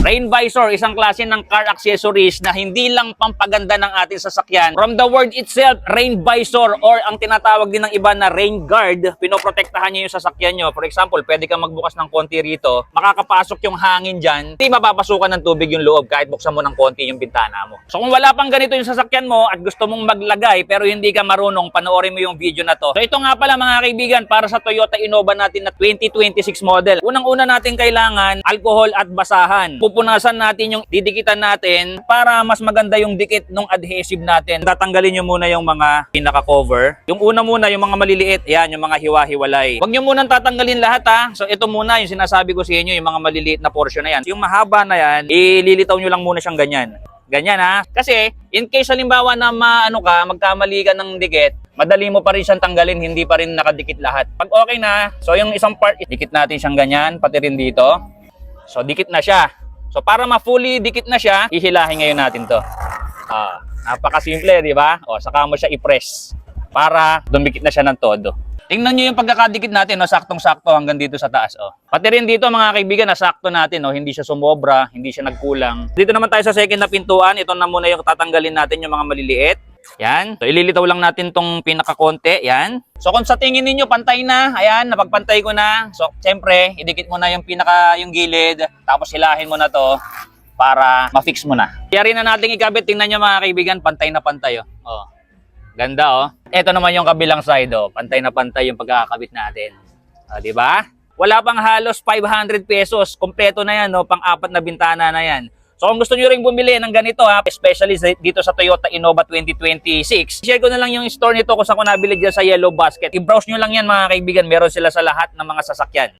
Rain visor, isang klase ng car accessories na hindi lang pampaganda ng ating sasakyan. From the word itself, rain visor or ang tinatawag din ng iba na rain guard, pinoprotektahan niya yung sasakyan nyo. For example, pwede kang magbukas ng konti rito, makakapasok yung hangin dyan, hindi mapapasukan ng tubig yung loob kahit buksan mo ng konti yung bintana mo. So kung wala pang ganito yung sasakyan mo at gusto mong maglagay pero hindi ka marunong, panoorin mo yung video na to. So ito nga pala mga kaibigan, para sa Toyota Innova natin na 2026 model. Unang-una natin kailangan alcohol at basahan. Pupunasan natin yung didikitan natin para mas maganda yung dikit ng adhesive natin. Tatanggalin nyo muna yung mga pinaka-cover. Yung una muna, yung mga maliliit, yan, yung mga hiwa-hiwalay. Huwag nyo munang tatanggalin lahat ha. So ito muna yung sinasabi ko sa inyo, yung mga maliliit na portion na yan. Yung mahaba na yan, ililitaw nyo lang muna siyang ganyan. Ganyan ha. Kasi in case halimbawa na magkamali ka ng dikit, madali mo pa rin siyang tanggalin, hindi pa rin nakadikit lahat. Pag okay na, so yung isang part, dikit natin siyang ganyan, pati rin dito. So dikit na siya. So para ma-fully dikit na siya, ihilahin ngayon natin to. Napakasimple, di ba? O, saka mo siya i-press para dumikit na siya ng todo. Tingnan nyo yung pagkakadikit natin, no? Saktong-sakto hanggang dito sa taas. O. Pati rin dito mga kaibigan, nasakto natin, no? Hindi siya sumobra, hindi siya nagkulang. Dito naman tayo sa second na pintuan. Ito na muna yung tatanggalin natin yung mga maliliit. Yan. So ililitaw lang natin tong pinakakonte. Yan. So kung sa tingin niyo pantay na, ayan, napagpantay ko na. So siyempre, idikit mo na yung yung gilid, tapos hilahin mo na to para ma-fix mo na. Kaya rin na natin ikabit. Tingnan niyo mga kaibigan, pantay na pantay. Oh. Ganda oh. Ito naman yung kabilang side oh. Pantay na pantay yung pagkakabit natin. Di ba? Wala pang halos 500 pesos. Kompleto na yan, no? Pang-apat na bintana na yan. So kung gusto nyo rin bumili ng ganito ha, especially dito sa Toyota Innova 2026, share ko na lang yung store nito kung saan ko nabili dyan sa Yellow Basket. I-browse nyo lang yan mga kaibigan, meron sila sa lahat ng mga sasakyan.